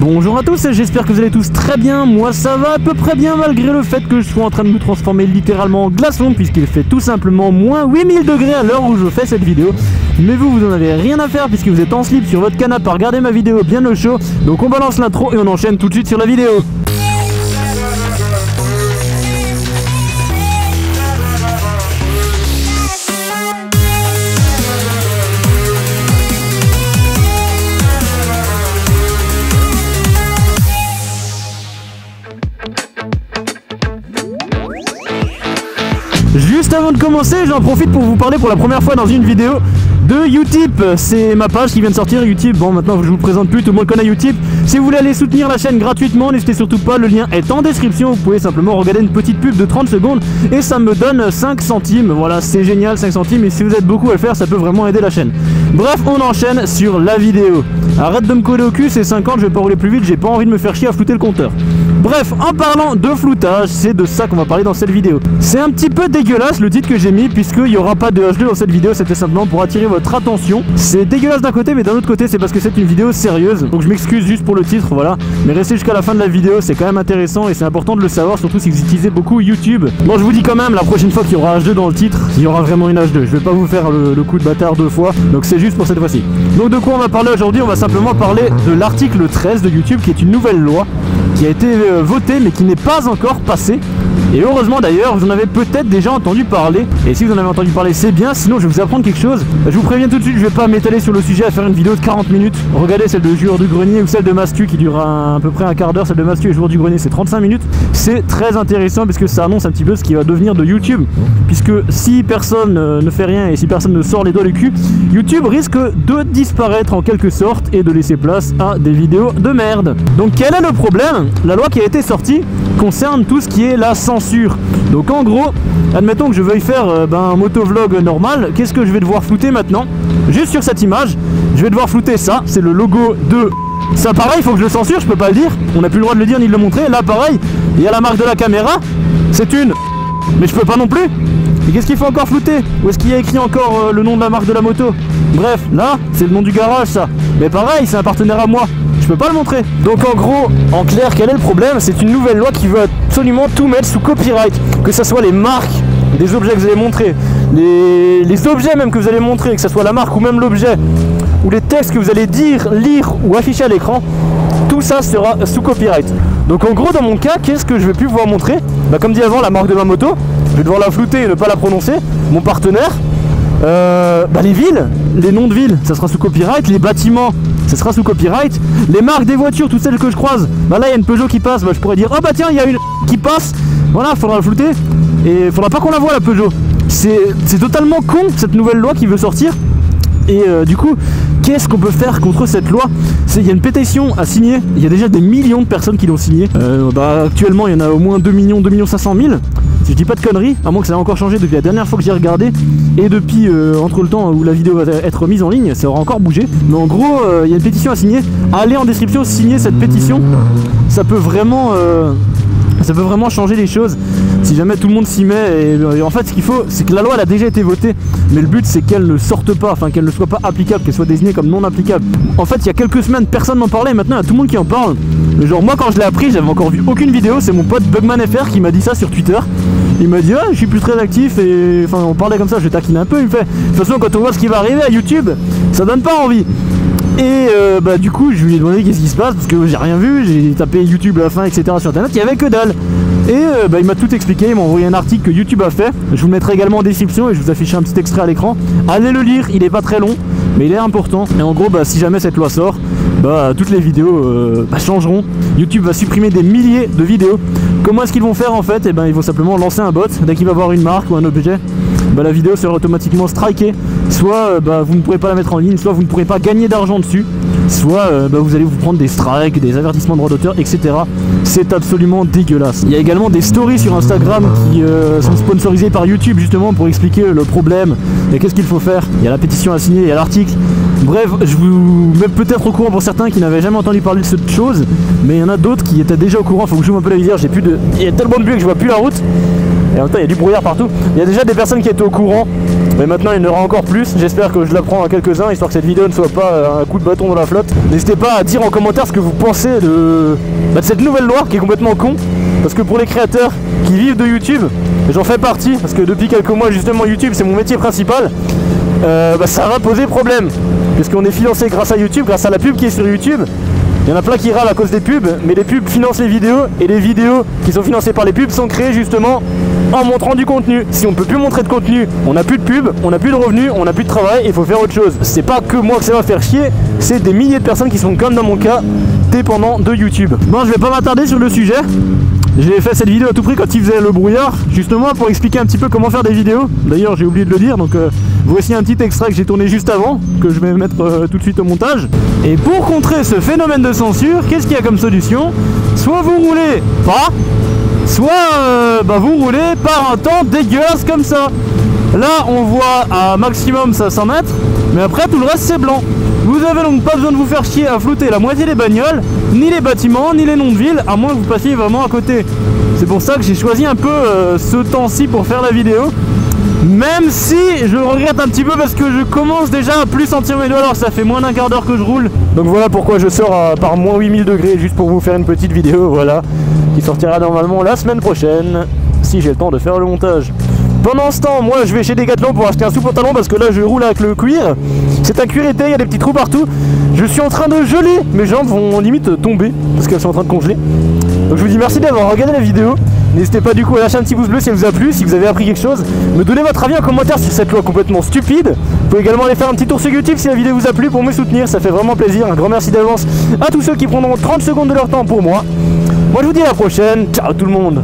Bonjour à tous, j'espère que vous allez tous très bien. Moi ça va à peu près bien malgré le fait que je sois en train de me transformer littéralement en glaçon, puisqu'il fait tout simplement moins 8000 degrés à l'heure où je fais cette vidéo. Mais vous en avez rien à faire puisque vous êtes en slip sur votre canapé à regarder ma vidéo bien au chaud. Donc on balance l'intro et on enchaîne tout de suite sur la vidéo. Juste avant de commencer, j'en profite pour vous parler pour la première fois dans une vidéo de Utip. C'est ma page qui vient de sortir, Utip. Bon, maintenant je vous le présente plus, tout le monde connaît Utip. Si vous voulez aller soutenir la chaîne gratuitement, n'hésitez surtout pas, le lien est en description. Vous pouvez simplement regarder une petite pub de 30 secondes et ça me donne 5 centimes. Voilà, c'est génial, 5 centimes, et si vous êtes beaucoup à le faire, ça peut vraiment aider la chaîne. Bref, on enchaîne sur la vidéo. Arrête de me coller au cul, c'est 50, je vais pas rouler plus vite, j'ai pas envie de me faire chier à flouter le compteur. Bref, en parlant de floutage, c'est de ça qu'on va parler dans cette vidéo. C'est un petit peu dégueulasse le titre que j'ai mis, puisqu'il n'y aura pas de H2 dans cette vidéo, c'était simplement pour attirer votre attention. C'est dégueulasse d'un côté, mais d'un autre côté c'est parce que c'est une vidéo sérieuse. Donc je m'excuse juste pour le titre, voilà. Mais restez jusqu'à la fin de la vidéo, c'est quand même intéressant et c'est important de le savoir, surtout si vous utilisez beaucoup YouTube. Bon, je vous dis quand même, la prochaine fois qu'il y aura H2 dans le titre, il y aura vraiment une H2. Je vais pas vous faire le coup de bâtard 2 fois, donc c'est juste pour cette fois-ci. Donc de quoi on va parler aujourd'hui? On va simplement parler de l'article 13 de YouTube, qui est une nouvelle loi qui a été votée mais qui n'est pas encore passée. Et heureusement d'ailleurs, vous en avez peut-être déjà entendu parler. Et si vous en avez entendu parler, c'est bien, sinon je vais vous apprendre quelque chose. Je vous préviens tout de suite, je vais pas m'étaler sur le sujet à faire une vidéo de 40 minutes. Regardez celle de Joueur du Grenier ou celle de Mastu qui dure à peu près un quart d'heure. Celle de Mastu et Joueur du Grenier, c'est 35 minutes. C'est très intéressant parce que ça annonce un petit peu ce qui va devenir de YouTube. Puisque si personne ne fait rien et si personne ne sort les doigts du cul, YouTube risque de disparaître en quelque sorte et de laisser place à des vidéos de merde. Donc quel est le problème? La loi qui a été sortie concerne tout ce qui est la censure. Donc en gros, admettons que je veuille faire un motovlog normal, qu'est-ce que je vais devoir flouter maintenant? Juste sur cette image, je vais devoir flouter ça, c'est le logo de... Ça pareil, il faut que je le censure, je peux pas le dire, on n'a plus le droit de le dire ni de le montrer. Là pareil, il y a la marque de la caméra, c'est une... Mais je peux pas non plus. Et qu'est-ce qu'il faut encore flouter? Où est-ce qu'il y a écrit encore le nom de la marque de la moto? Bref, là, c'est le nom du garage ça. Mais pareil, c'est un partenaire à moi. Je peux pas le montrer. Donc en gros, en clair, quel est le problème? C'est une nouvelle loi qui veut absolument tout mettre sous copyright. Que ce soit les marques des objets que vous allez montrer, les objets même que vous allez montrer, que ce soit la marque ou même l'objet, ou les textes que vous allez dire, lire ou afficher à l'écran, tout ça sera sous copyright. Donc en gros, dans mon cas, qu'est-ce que je vais plus pouvoir montrer? Comme dit avant, la marque de ma moto, je vais devoir la flouter et ne pas la prononcer. Mon partenaire, les villes, les noms de villes, ça sera sous copyright. Les bâtiments, ça sera sous copyright. Les marques des voitures, toutes celles que je croise, là il y a une Peugeot qui passe, je pourrais dire oh tiens, il y a une qui passe, voilà, faudra la flouter. Et faudra pas qu'on la voit la Peugeot. C'est totalement con cette nouvelle loi qui veut sortir. Et du coup, qu'est-ce qu'on peut faire contre cette loi? Il y a une pétition à signer, il y a déjà des millions de personnes qui l'ont signée. Actuellement il y en a au moins 2 500 000. Si je dis pas de conneries, à moins que ça ait encore changé depuis la dernière fois que j'ai regardé. Et depuis entre le temps où la vidéo va être mise en ligne, ça aura encore bougé. Mais en gros, il y a une pétition à signer. Allez en description signer cette pétition. Ça peut vraiment changer les choses si jamais tout le monde s'y met. Et en fait, ce qu'il faut, c'est que la loi elle a déjà été votée, mais le but c'est qu'elle ne sorte pas, enfin qu'elle ne soit pas applicable, qu'elle soit désignée comme non applicable. En fait, il y a quelques semaines, personne n'en parlait, et maintenant il y a tout le monde qui en parle. Mais genre moi quand je l'ai appris, j'avais encore vu aucune vidéo. C'est mon pote BugmanFR qui m'a dit ça sur Twitter. Il m'a dit ah, je suis plus très actif, et enfin on parlait comme ça, je taquine un peu. Il me fait de toute façon quand on voit ce qui va arriver à YouTube, ça donne pas envie. Et du coup je lui ai demandé qu'est-ce qui se passe, parce que j'ai rien vu, j'ai tapé YouTube la fin etc sur internet, il y avait que dalle. Et il m'a tout expliqué, il m'a envoyé un article que YouTube a fait. Je vous le mettrai également en description et je vous affiche un petit extrait à l'écran. Allez le lire, il est pas très long, mais il est important. Et en gros, si jamais cette loi sort, toutes les vidéos changeront. YouTube va supprimer des milliers de vidéos. Comment est-ce qu'ils vont faire en fait? Ils vont simplement lancer un bot. Dès qu'il va voir une marque ou un objet, la vidéo sera automatiquement strikée. Soit vous ne pourrez pas la mettre en ligne, soit vous ne pourrez pas gagner d'argent dessus, soit vous allez vous prendre des strikes, des avertissements de droits d'auteur, etc. C'est absolument dégueulasse. Il y a également des stories sur Instagram qui sont sponsorisées par YouTube justement pour expliquer le problème et qu'est-ce qu'il faut faire. Il y a la pétition à signer, il y a l'article. Bref, je vous mets peut-être au courant pour certains qui n'avaient jamais entendu parler de cette chose, mais il y en a d'autres qui étaient déjà au courant. Faut que je joue un peu la visière, il y a tellement de buée que je vois plus la route. Et en même temps il y a du brouillard partout. Il y a déjà des personnes qui étaient au courant Mais maintenant il y en aura encore plus, j'espère que je l'apprends à quelques-uns histoire que cette vidéo ne soit pas un coup de bâton dans la flotte. N'hésitez pas à dire en commentaire ce que vous pensez de cette nouvelle loi qui est complètement con. Parce que pour les créateurs qui vivent de YouTube, j'en fais partie, parce que depuis quelques mois justement YouTube c'est mon métier principal, ça va poser problème. Puisqu'on est financé grâce à YouTube, grâce à la pub qui est sur YouTube. Il y en a plein qui râlent à cause des pubs, mais les pubs financent les vidéos, et les vidéos qui sont financées par les pubs sont créées justement en montrant du contenu. Si on peut plus montrer de contenu, on n'a plus de pub, on n'a plus de revenus, on n'a plus de travail, il faut faire autre chose. C'est pas que moi que ça va faire chier, c'est des milliers de personnes qui sont comme dans mon cas, dépendants de YouTube. Bon, je vais pas m'attarder sur le sujet. J'ai fait cette vidéo à tout prix quand il faisait le brouillard, justement pour expliquer un petit peu comment faire des vidéos. D'ailleurs j'ai oublié de le dire, donc voici un petit extrait que j'ai tourné juste avant, que je vais mettre tout de suite au montage. Et pour contrer ce phénomène de censure, qu'est-ce qu'il y a comme solution? Soit vous roulez pas, soit vous roulez par un temps dégueulasse comme ça. Là on voit à maximum 500 mètres, mais après tout le reste c'est blanc. Vous avez donc pas besoin de vous faire chier à flouter la moitié des bagnoles, ni les bâtiments, ni les noms de villes, à moins que vous passiez vraiment à côté. C'est pour ça que j'ai choisi un peu ce temps-ci pour faire la vidéo. Même si je regrette un petit peu parce que je commence déjà à plus sentir mes doigts alors que ça fait moins d'un quart d'heure que je roule. Donc voilà pourquoi je sors par moins 8000 degrés juste pour vous faire une petite vidéo, voilà, qui sortira normalement la semaine prochaine, si j'ai le temps de faire le montage. Pendant ce temps, moi je vais chez Decathlon pour acheter un sous-pantalon parce que là je roule avec le cuir. C'est un cuir été, il y a des petits trous partout. Je suis en train de geler, mes jambes vont limite tomber parce qu'elles sont en train de congeler. Donc je vous dis merci d'avoir regardé la vidéo. N'hésitez pas du coup à lâcher un petit pouce bleu si elle vous a plu, si vous avez appris quelque chose. Me donnez votre avis en commentaire sur cette loi complètement stupide. Vous pouvez également aller faire un petit tour sur YouTube si la vidéo vous a plu pour me soutenir, ça fait vraiment plaisir. Un grand merci d'avance à tous ceux qui prendront 30 secondes de leur temps pour moi. Moi je vous dis à la prochaine, ciao tout le monde.